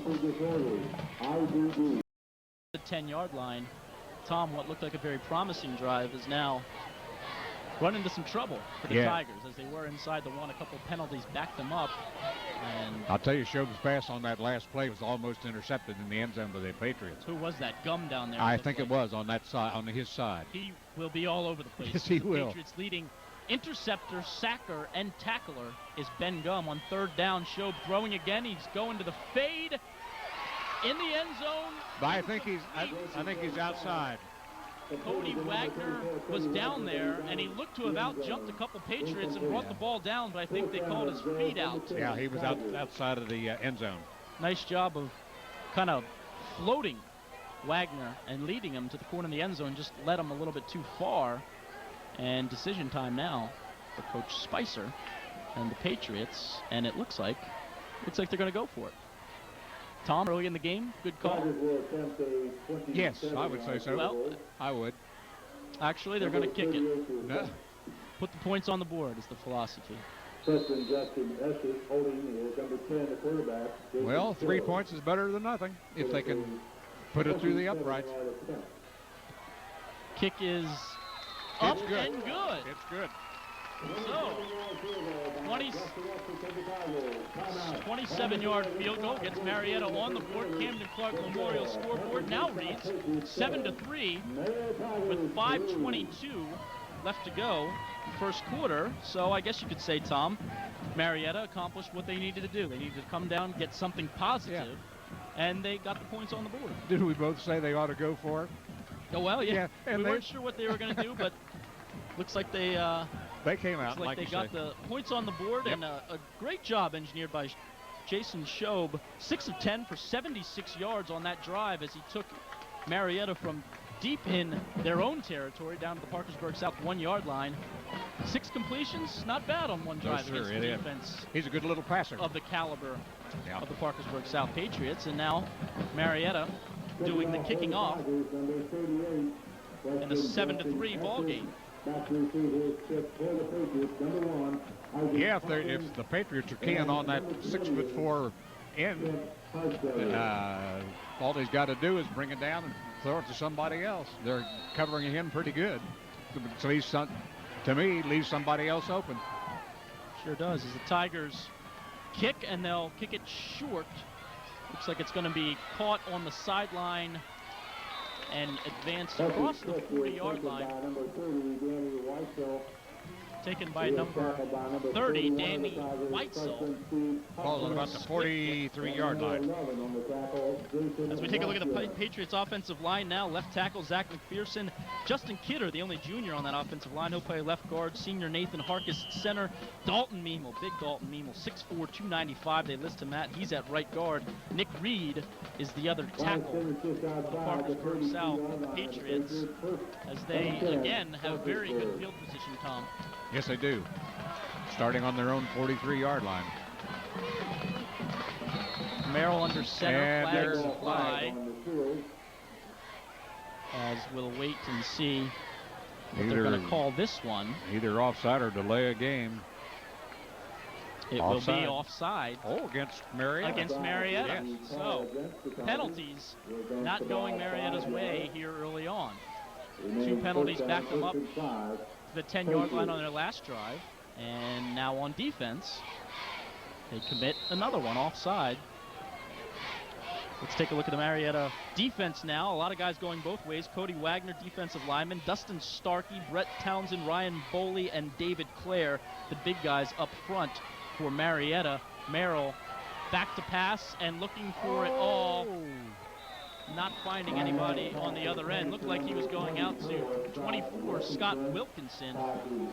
The 10-yard line. Tom, what looked like a very promising drive is now run into some trouble for the Tigers as they were inside the one. A couple penalties backed them up. And I'll tell you, Shope's pass on that last play was almost intercepted in the end zone by the Patriots. Who was that? Gum down there. I think it was on that side, on his side. He will be all over the place. Yes, he will. Patriots leading interceptor, sacker, and tackler is Ben Gum on third down. Shope throwing again. He's going to the fade in the end zone. But I think he's outside. Cody Wagner was down there, and he looked to have out-jumped a couple Patriots and brought the ball down, but I think they called his feet out. Yeah, he was outside of the end zone. Nice job of kind of floating Wagner and leading him to the corner of the end zone, just led him a little bit too far. And decision time now for Coach Spicer and the Patriots, and it looks like they're going to go for it. Tom, early in the game, good call. Yes, I would say so. Well, I would. Actually, they're going to kick it. No. Put the points on the board is the philosophy. Well, 3 points is better than nothing if they can put it through the uprights. Kick is up and good. It's good. So, 27-yard field goal gets Marietta on the board. Camden Clark Memorial scoreboard now reads 7-3 with 5:22 left to go first quarter. So I guess you could say, Tom, Marietta accomplished what they needed to do. They needed to come down, get something positive, and they got the points on the board. Didn't we both say they ought to go for it? Oh, well, yeah. We weren't sure what they were going to do, but looks like they came out like they got the points on the board. And a great job engineered by Jason Shobe. 6 of 10 for 76 yards on that drive as he took Marietta from deep in their own territory down to the Parkersburg South 1-yard line. 6 completions, not bad on one drive against the defense. He's a good little passer of the caliber of the Parkersburg South Patriots. And now Marietta doing the kicking off in a 7-3 ball game. Yeah, if the Patriots are keying on that 6'4" end, all he's got to do is bring it down and throw it to somebody else. They're covering him pretty good, so he's, to me, leaves somebody else open. Sure does. As the Tigers kick, and they'll kick it short. Looks like it's going to be caught on the sideline and advanced across the 40-yard line. Taken by number 30, Danny Weitzel. Ball's about the 43-yard line. As we take a look at the Patriots offensive line now, left tackle Zach McPherson. Justin Kidder, the only junior on that offensive line, he'll play left guard. Senior Nathan Harkis, center. Dalton Memel, big Dalton Memel, 6'4", 295. They list him at. He's at right guard. Nick Reed is the other tackle for the Parkersburg South Patriots, as they, again, have very good field position, Tom. Yes, they do. Starting on their own 43-yard line. Merrill under center, flags fly. As we'll wait and see what they're going to call this one. Either offside or delay a game. It offside. Will be offside. Oh, against Marietta. Against Marietta. Yes. So, penalties not going Marietta's way here early on. 2 penalties back them up the 10-yard line on their last drive, and now on defense they commit another one offside. Let's take a look at the Marietta defense now. A lot of guys going both ways. Cody Wagner, defensive lineman, Dustin Starkey, Brett Townsend, Ryan Boley, and David Clare, the big guys up front for Marietta. Merrill back to pass and looking for it all. Not finding anybody on the other end. Looked like he was going out to 24, Scott Wilkinson.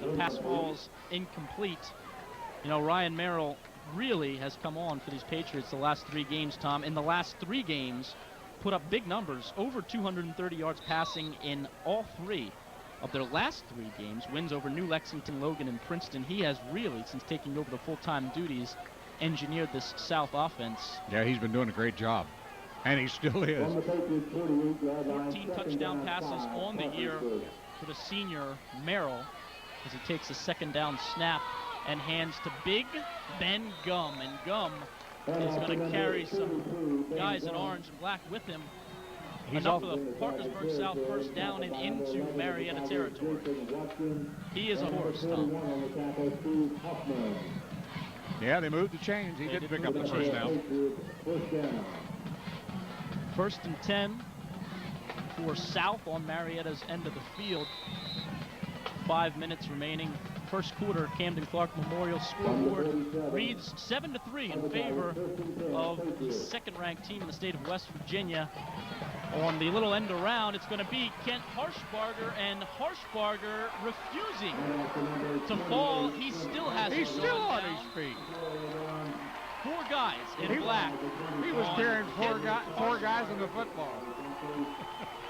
The pass falls incomplete. You know, Ryan Merrill really has come on for these Patriots the last 3 games, Tom. In the last 3 games, put up big numbers, over 230 yards passing in all 3 of their last 3 games. Wins over New Lexington, Logan, and Princeton. He has really, since taking over the full-time duties, engineered this South offense. Yeah, he's been doing a great job. And he still is. 14 touchdown passes on the year for the senior Merrill as he takes a second down snap and hands to big Ben Gum. And Gum is going to carry some guys in orange and black with him. Enough for the Parkersburg South first down and into Marietta territory. He is a horse, Tom. Yeah, they moved the chains. He did pick up the first down. 1st and 10 for South on Marietta's end of the field. 5 minutes remaining. First quarter, Camden Clark Memorial scoreboard reads 7-3 in favor of the second-ranked team in the state of West Virginia. On the little end around, it's going to be Kent Harshbarger, and Harshbarger refusing to fall. He still has. He's still on his feet. 4 guys in black. He was carrying four guys in the football.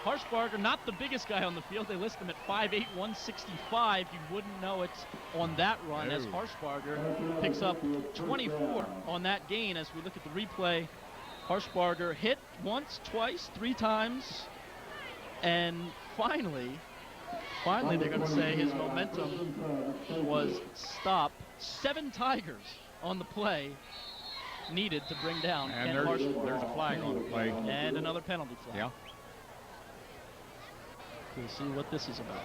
Harshbarger, not the biggest guy on the field. They list him at 5'8", 165. You wouldn't know it on that run as Harshbarger picks up 24 on that gain. As we look at the replay, Harshbarger hit once, twice, 3 times, and finally they're going to say his momentum was stopped. 7 Tigers on the play needed to bring down and Kent Harshbarger. There's a flag on the play. And another penalty flag. Yeah. We'll see what this is about.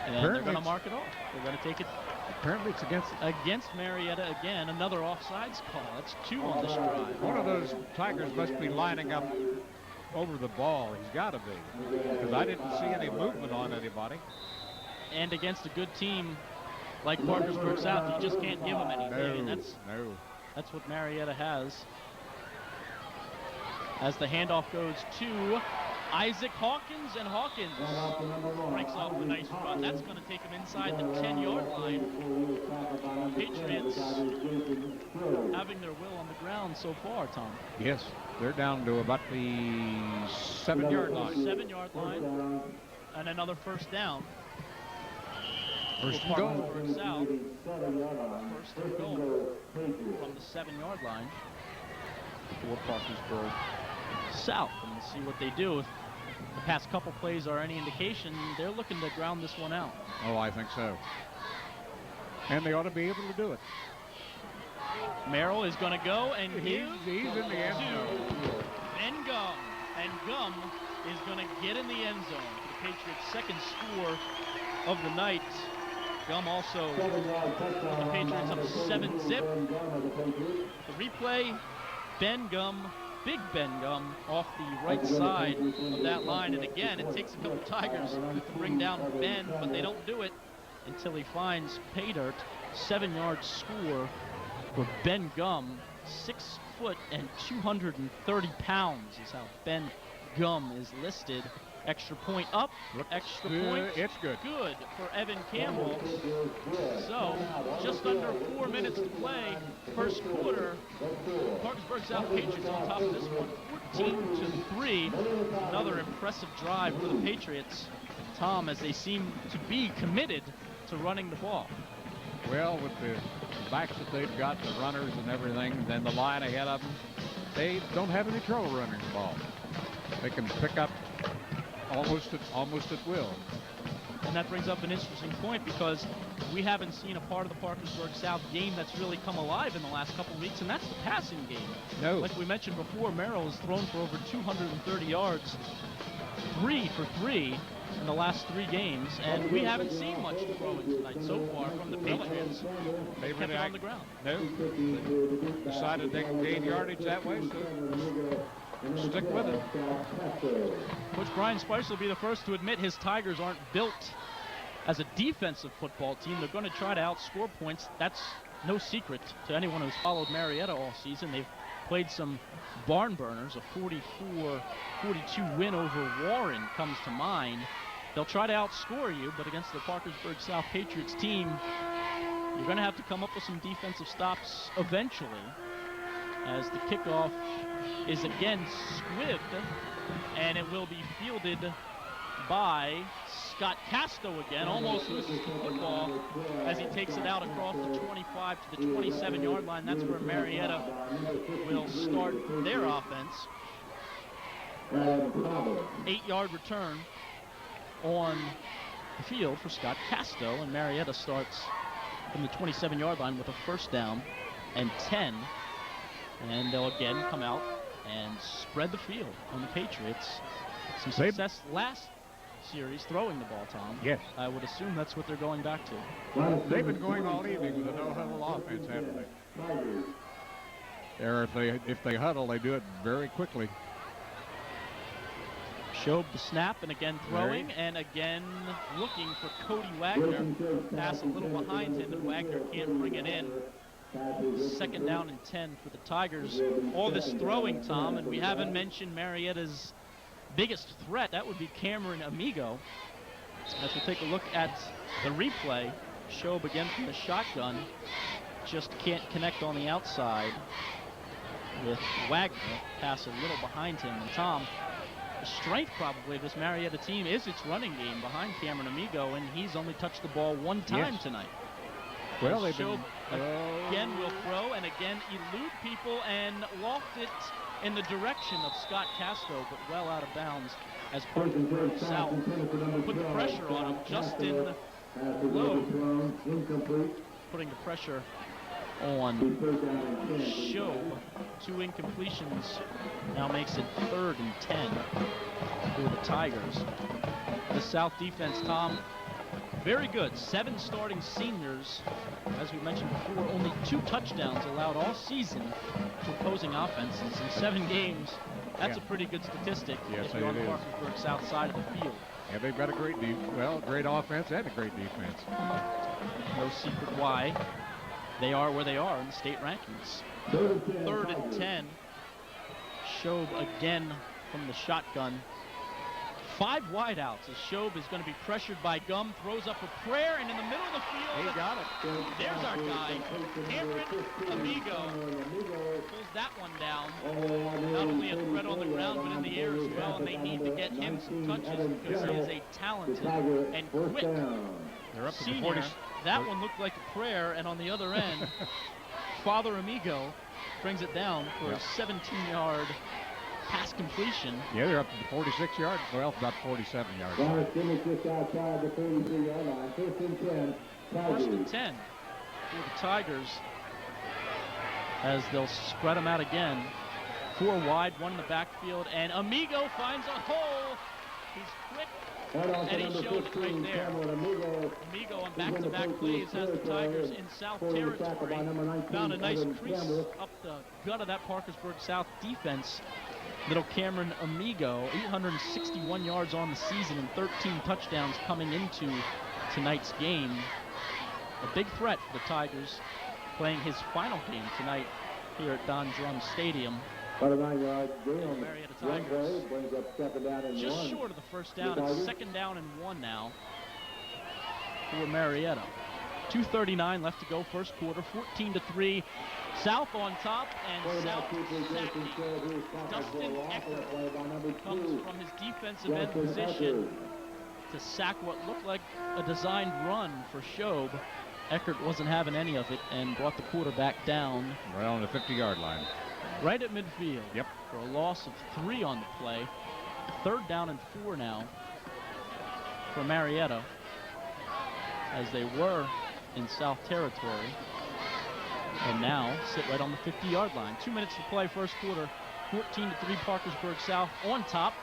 And they're going to mark it off. They're going to take it. Apparently it's against Marietta again. Another offsides call. That's 2 on this drive. One of those Tigers must be lining up over the ball. He's got to be, because I didn't see any movement on anybody. And against a good team like Parkersburg South, you just can't give them anything. And that's what Marietta has. As the handoff goes to Isaac Hawkins, and Hawkins breaks off the nice run. That's going to take him inside the 10-yard line. Patriots having their will on the ground so far, Tom. Yes, they're down to about the 7-yard line. 7-yard line, and another first down. First and goal. Parkersburg South. First and goal from the 7-yard line for Parkersburg South. And we'll see what they do. If the past couple plays are any indication, they're looking to ground this one out. Oh, I think so. And they ought to be able to do it. Merrill is going to go and he's in the end zone. Ben Gum. And Gum is going to get in the end zone for the Patriots' second score of the night. Gum also put the Patriots up 7-zip. The replay, Ben Gum, Big Ben Gum off the right side of that line. And again, it takes a couple Tigers to bring down Ben, but they don't do it until he finds pay dirt. 7-yard score for Ben Gum. 6 foot and 230 pounds is how Ben Gum is listed. Extra point up, extra point. It's good. Good for Evan Campbell. So, just under 4 minutes to play, first quarter. Parkersburg South Patriots on top of this one, 14-3. Another impressive drive for the Patriots, Tom, as they seem to be committed to running the ball. Well, with the backs that they've got, the runners and everything, and then the line ahead of them, they don't have any trouble running the ball. They can pick up almost at will. And that brings up an interesting point, because we haven't seen a part of the Parkersburg South game that's really come alive in the last couple of weeks, and that's the passing game. No. Like we mentioned before, Merrill has thrown for over 230 yards, 3 for 3 in the last 3 games, and we haven't seen much throwing tonight so far from the Patriots. They kept it on the ground. No. They decided they can gain yardage that way, so stick with it. Coach Brian Spicer will be the first to admit his Tigers aren't built as a defensive football team. They're going to try to outscore points. That's no secret to anyone who's followed Marietta all season. They've played some barn burners. A 44-42 win over Warren comes to mind. They'll try to outscore you, but against the Parkersburg South Patriots team, you're going to have to come up with some defensive stops eventually, as the kickoff is again squibbed, and it will be fielded by Scott Casto again. Almost loses the football as he takes it out across the 25 to the 27-yard line. That's where Marietta will start their offense. 8-yard return on the field for Scott Casto, and Marietta starts from the 27-yard line with a first down and 10. And they'll again come out and spread the field on the Patriots. Some success last series throwing the ball, Tom. Yes. I would assume that's what they're going back to. They've been going all evening with a no-huddle offense, haven't they? Or if they huddle, they do it very quickly. Showed the snap, and again throwing, and again looking for Cody Wagner. Pass a little behind him, and Wagner can't bring it in. Second down and 10 for the Tigers. All this throwing, Tom, and we haven't mentioned Marietta's biggest threat. That would be Cameron Amigo. As we take a look at the replay, Shobe again from the shotgun. Just can't connect on the outside with Wagner. Pass a little behind him. And Tom, the strength probably of this Marietta team is its running game behind Cameron Amigo, and he's only touched the ball one time tonight. Well, they've been, again will throw and again elude people and loft it in the direction of Scott Casto, but well out of bounds as Parkersburg South put the pressure on him. Justin Lowe putting the pressure on Shobe. 2 incompletions now makes it 3rd and 10 for the Tigers. The South defense, Tom, very good. 7 starting seniors. As we mentioned before, only 2 touchdowns allowed all season to opposing offenses in 7 games. That's a pretty good statistic if you're on the Parkersburg South side of the field. Yeah, they've got a great great offense and a great defense. No secret why they are where they are in the state rankings. 3rd and 10. Shobe again from the shotgun. 5 wideouts as Shobe is going to be pressured by Gum, throws up a prayer, and in the middle of the field, he got it. There's our guy, Cameron Amigo. Pulls that one down. Not only a threat on the ground, but in the air as well, and they need to get him some touches because he is a talented and quick They're up to senior. the 40. That one looked like a prayer, and on the other end, Father Amigo brings it down for a 17-yard pass completion. Yeah, they're up to the 46 yards. Well, about 47 yards. First and 10 for the Tigers as they'll spread them out again. 4 wide, 1 in the backfield, and Amigo finds a hole. He's quick, and he shows it right there. Amigo on back-to-back plays has the Tigers in South territory. Found a nice crease up the gut of that Parkersburg South defense. Little Cameron Amigo, 861 yards on the season and 13 touchdowns coming into tonight's game. A big threat for the Tigers, playing his final game tonight here at Don Drum Stadium. Marietta Tigers just short of the first down. It's 2nd down and 1 now for Marietta. 2:39 left to go first quarter, 14-3. South on top, and South sacking. Dustin Eckert comes from his defensive end position to sack what looked like a designed run for Shobe. Eckert wasn't having any of it and brought the quarterback down. Right on the 50-yard line. Right at midfield. Yep. For a loss of 3 on the play. 3rd down and 4 now for Marietta, as they were in South territory, and now sit right on the 50-yard line. 2 minutes to play first quarter. 14-3 Parkersburg South on top.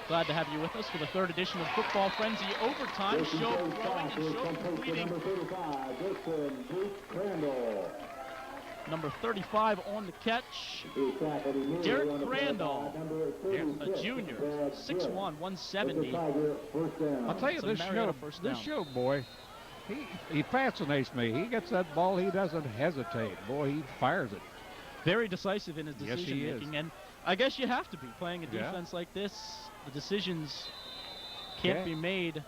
Glad to have you with us for the 3rd edition of Football Frenzy Overtime. Shobe throwing and Shobe completing. Number 35 on the catch. Derek Crandall, a junior, 6'1", 170. I'll tell you, this Shobe boy, he fascinates me. He gets that ball, he doesn't hesitate. Boy, he fires it. Very decisive in his decision making, and I guess you have to be playing a defense like this. The decisions can't be made.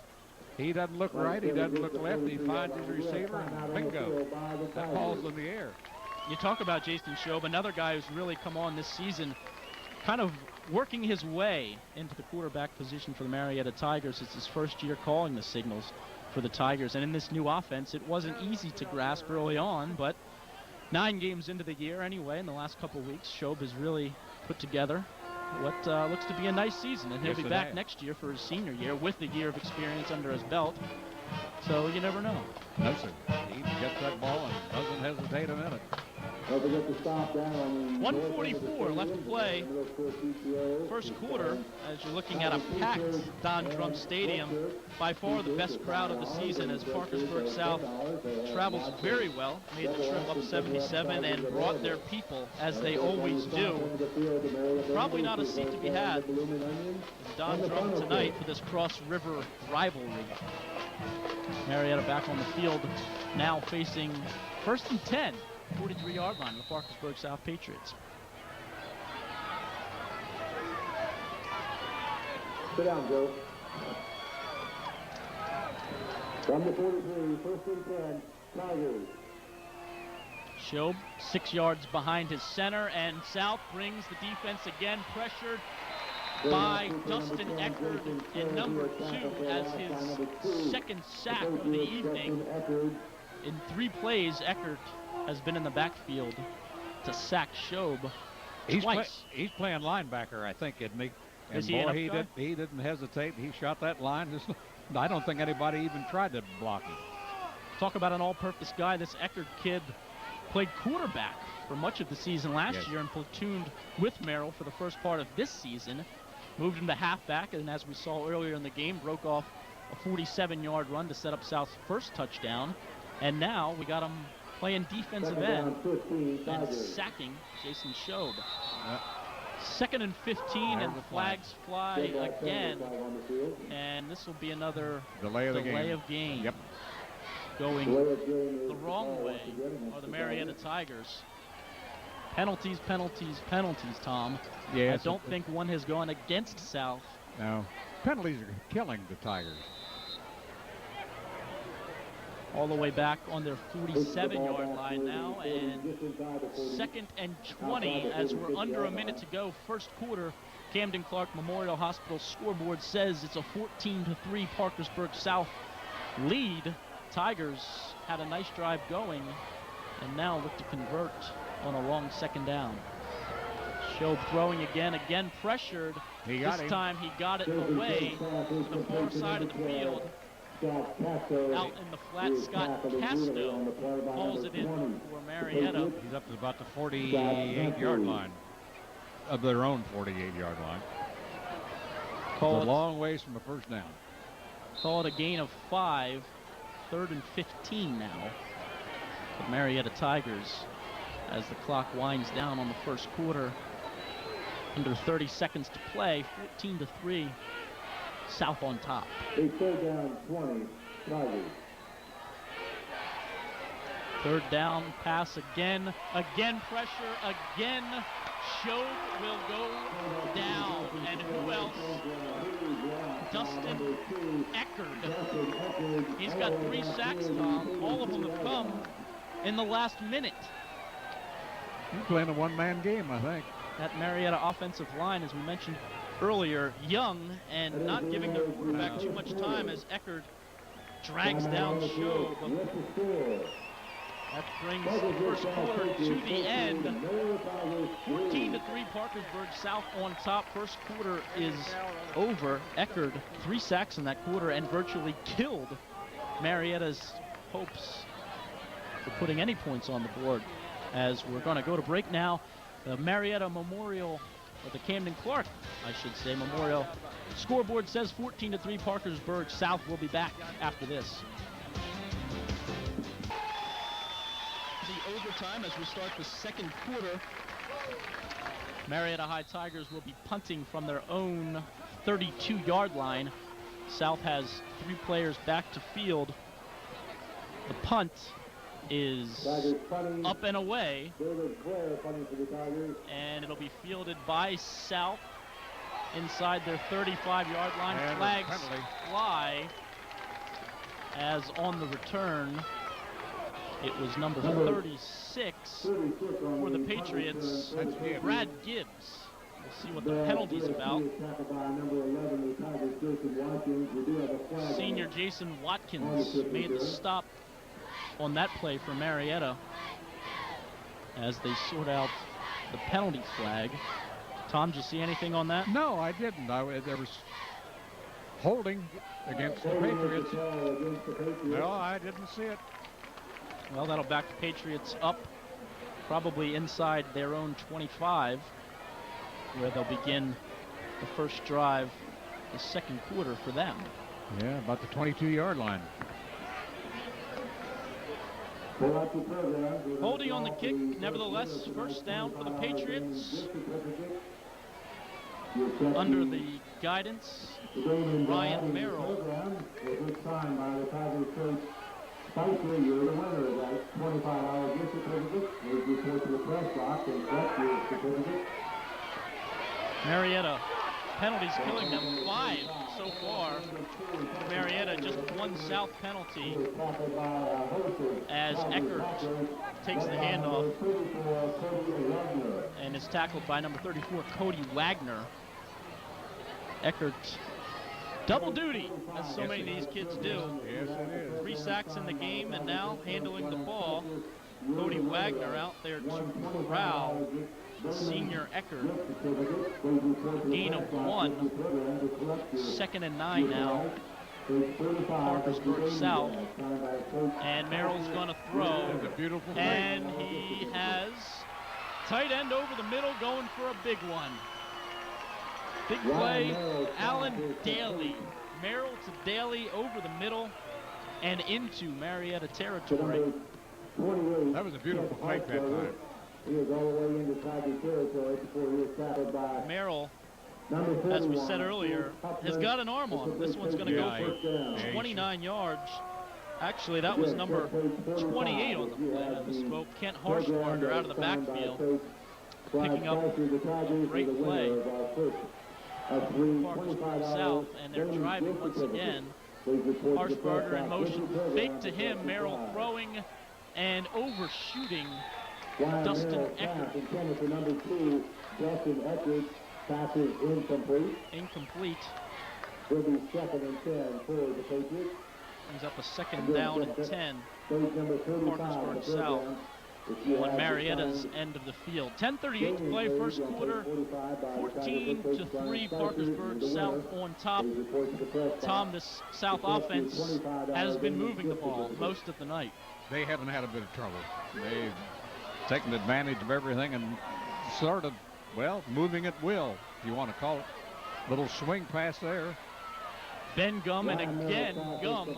He doesn't look right, he doesn't look left, he finds his receiver, and bingo, that ball's in the air. You talk about Jason Shobe, another guy who's really come on this season, kind of working his way into the quarterback position for the Marietta Tigers. It's his first year calling the signals for the Tigers, and in this new offense, it wasn't easy to grasp early on, but 9 games into the year anyway, in the last couple weeks, Shobe has really put together what looks to be a nice season, and he'll be back next year for his senior year with the year of experience under his belt. So you never know. No, sir. He gets that ball and doesn't hesitate a minute. 1:44 left to play. First quarter, as you're looking at a packed Don Drum Stadium, by far the best crowd of the season, as Parkersburg South travels very well, made the trip up 77 and brought their people, as they always do. Probably not a seat to be had in Don Drum tonight for this Cross River rivalry. Marietta back on the field, now facing 1st and 10. 43-yard line, the Parkersburg South Patriots. Sit down, Joe. From the 43, 1st and 10, Tigers. Shob 6 yards behind his center, and South brings the defense again, pressured by Dustin Eckerd, and number 2 as his second sack of the evening. In 3 plays, Eckerd has been in the backfield to sack Shob twice. He's playing linebacker, I think, isn't he? And Is he boy, he didn't hesitate. He shot that line. I don't think anybody even tried to block him. Talk about an all-purpose guy. This Eckerd kid played quarterback for much of the season last year and platooned with Merrill for the first part of this season. Moved him to halfback, and as we saw earlier in the game, broke off a 47-yard run to set up South's first touchdown. And now we got him playing defensive end and sacking Jason Shob. 2nd and 15, and the flags fly again. And this will be another delay of game. Yep. Going the wrong way are the Marietta Tigers. Penalties, Tom. Yes, I don't think one has gone against South. No. Penalties are killing the Tigers. All the way back on their 47-yard line now, and 2nd and 20 as we're under a minute to go. First quarter, Camden Clark Memorial Hospital scoreboard says it's a 14-3 Parkersburg South lead. Tigers had a nice drive going and now look to convert on a long 2nd down. Shob throwing again pressured. This time he got it away to the far side of the field. Out in the flat, Scott Casto hauls it in for Marietta. He's up to about the 48-yard line, of their own 48-yard line. It's a long ways from the first down. Call it a gain of 5, 3rd and 15 now. The Marietta Tigers, as the clock winds down on the first quarter. Under 30 seconds to play, 14-3. South on top. 3rd down, 20, Tigers. 3rd down, pass again pressure, again. Shob will go down, and who else? Dustin Eckerd. He's got 3 sacks, Tom. All of them have come in the last minute. He's playing a one-man game, I think. That Marietta offensive line, as we mentioned earlier, young and not giving their quarterback too much time as Eckerd drags down Shob. That brings the first quarter to the end. 14-3 Parkersburg South on top. First quarter is over. Eckerd, 3 sacks in that quarter and virtually killed Marietta's hopes for putting any points on the board. As we're going to go to break now, the Marietta Memorial, or the Camden Clark, I should say, Memorial scoreboard says 14-3 Parkersburg South. Will be back after this. The overtime as we start the 2nd quarter. Marietta High Tigers will be punting from their own 32-yard line. South has 3 players back to field. The punt is up and away, and it'll be fielded by South inside their 35-yard line. And flags fly as on the return it was number 36 for the Patriots, Brad Gibbs. We'll see what the penalty's about. Senior Jason Watkins made the stop on that play for Marietta as they sort out the penalty flag. Tom, did you see anything on that? No, I didn't. There was holding against the Patriots. No, I didn't see it. Well, that'll back the Patriots up, probably inside their own 25, where they'll begin the first drive, the second quarter for them. Yeah, about the 22-yard line. Holding on the kick, nevertheless, first down for the Patriots. Under the guidance of Ryan Merrill. Marietta, penalties killing them, 5 so far. Marietta, just 1 South penalty as Eckert takes the handoff and is tackled by number 34, Cody Wagner. Eckert, double duty, as so many of these kids do. Yes, it is. 3 sacks in the game, and now handling the ball, Cody Wagner out there to corral the senior Eckert. Gain of 1. 2nd and 9 now. Parkersburg South. And Merrill's going to throw. It's a beautiful play. And he has tight end over the middle going for a big one. Big play, Allen Daly. Merrill to Daly over the middle and into Marietta territory. That was a beautiful fake that time. He was all the way into Tiger territory before he was tackled by Merrill, as we said earlier, has got an arm on him. This one's going to go for 29 yards. Actually, that was number 28 on the play. I misspoke. Kent Harshbarger out of the backfield, picking up a great play. Parkersburg South, and they're driving once again. Harshbarger in motion, fake to him. Merrill throwing and overshooting Dustin Eckert. Number 2, Dustin Eckert, passes incomplete. Incomplete. Will be 2nd and 10 for the Patriots. Brings up a 2nd down and 10. Parkersburg South on Marietta's end of the field. 10:38 to play, first quarter. 14-3, Parkersburg South on top. Tom, this South offense has been moving the ball most of the night. They haven't had a bit of trouble. They've taken advantage of everything and sort of, well, moving at will, if you want to call it. Little swing pass there. Ben Gum, and again, Gum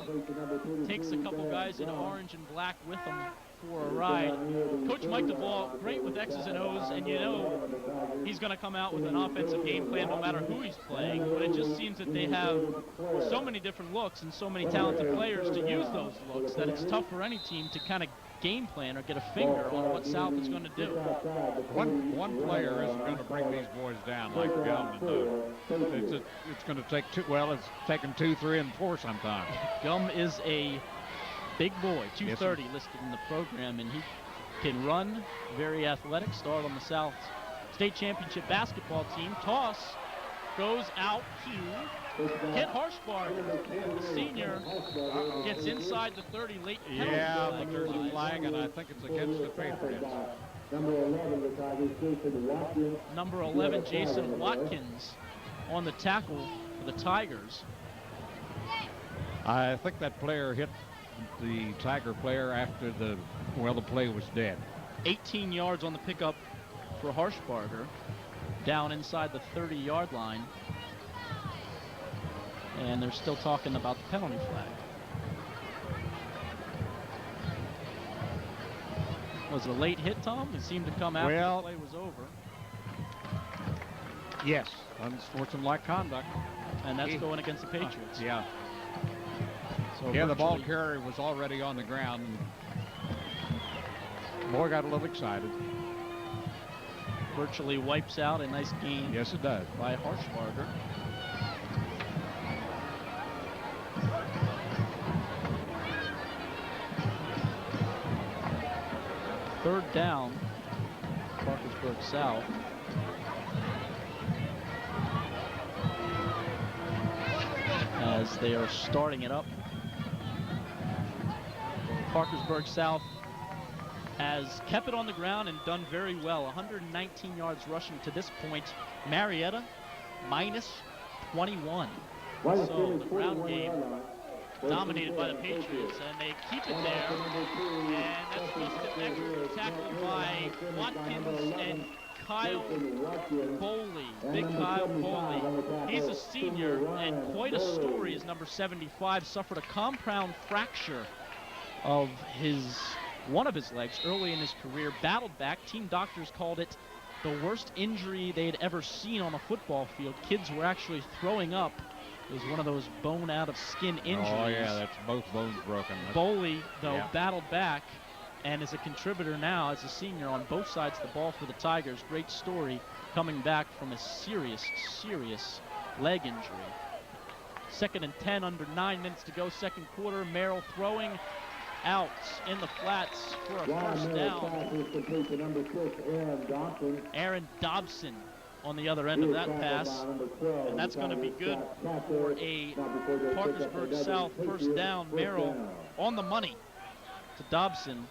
takes a couple guys in orange and black with him for a ride. Coach Mike DeVaul, great with X's and O's, and you know he's going to come out with an offensive game plan no matter who he's playing, but it just seems that they have so many different looks and so many talented players to use those looks that it's tough for any team to kind of game plan or get a finger on what South is going to do. One player isn't going to bring these boys down like Gum. It's going to take two. Well, it's taken 2, 3, and 4 sometimes. Gum is a big boy, 230 listed in the program, and he can run, very athletic, starred on the South State Championship basketball team. Toss goes out to Kent Harshbarger, the senior, gets inside the 30 late penalty. Yeah, but there's a flag, and I think it's against the Patriots. Number 11, Jason Watkins on the tackle for the Tigers. I think that player hit the Tiger player after the play was dead. 18 yards on the pickup for Harshbarger, down inside the 30-yard line. And they're still talking about the penalty flag. Was it a late hit, Tom? It seemed to come after the play was over. Yes, unsportsmanlike conduct. And that's going against the Patriots. Yeah. So yeah, the ball carrier was already on the ground. And boy got a little excited. Virtually wipes out a nice gain. Yes, it does. By Harshbarger. Third down, Parkersburg South. As they are starting it up. Parkersburg South has kept it on the ground and done very well. 119 yards rushing to this point. Marietta, minus 21. So the ground game dominated by the Patriots, and they keep it there. And that's just an excellent tackle by Watkins and Kyle Boley, big Kyle Boley. He's a senior, and quite a story. His number 75 suffered a compound fracture of one of his legs early in his career, battled back. Team doctors called it the worst injury they had ever seen on a football field. Kids were actually throwing up. It was one of those bone out of skin injuries. Oh yeah, that's both bones broken. Boley, though, battled back and is a contributor now as a senior on both sides of the ball for the Tigers. Great story, coming back from a serious, serious leg injury. 2nd and 10, under 9 minutes to go, second quarter. Merrill throwing out in the flats for a first down. Aaron Dobson on the other end of that pass, and that's going to be good for a Parkersburg South first down. Merrill on the money to Dobson,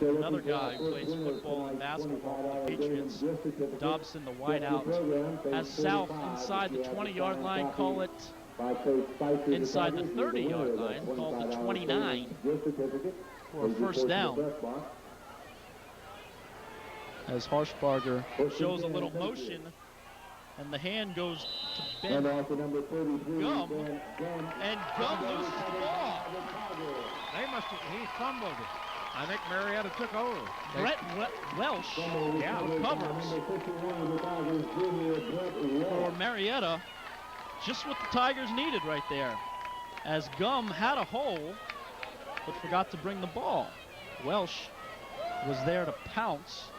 another guy who plays football and basketball for the Patriots. Dobson, the wideout, has South inside the 20-yard line, call it inside the 30-yard line, call it the 29 for a first down. As Harshbarger shows a little motion, and the hand goes to Ben Gum, and Gum loses the ball. He fumbled it. I think Marietta took over. Brett Welsh recovers for Marietta. Just what the Tigers needed right there, as Gum had a hole, but forgot to bring the ball. Welsh was there to pounce,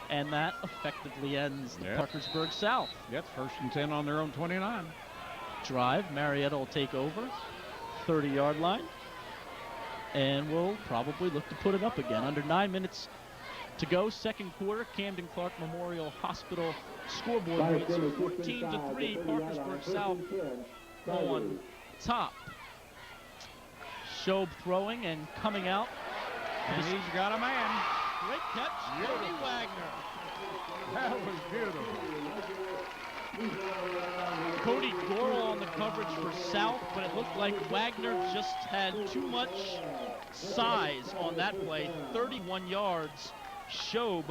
and that effectively ends the Parkersburg South. Yep, 1st and 10 on their own 29. Drive, Marietta will take over, 30-yard line, and we'll probably look to put it up again. Under 9 minutes to go, second quarter. Camden Clark Memorial Hospital scoreboard reads 14-3, Parkersburg South on top. Shobe throwing and coming out. And he's got a man. Great catch, Cody Wagner. That was beautiful. Cody Gorel on the coverage for South, but it looked like Wagner just had too much size on that play. 31 yards. Shobe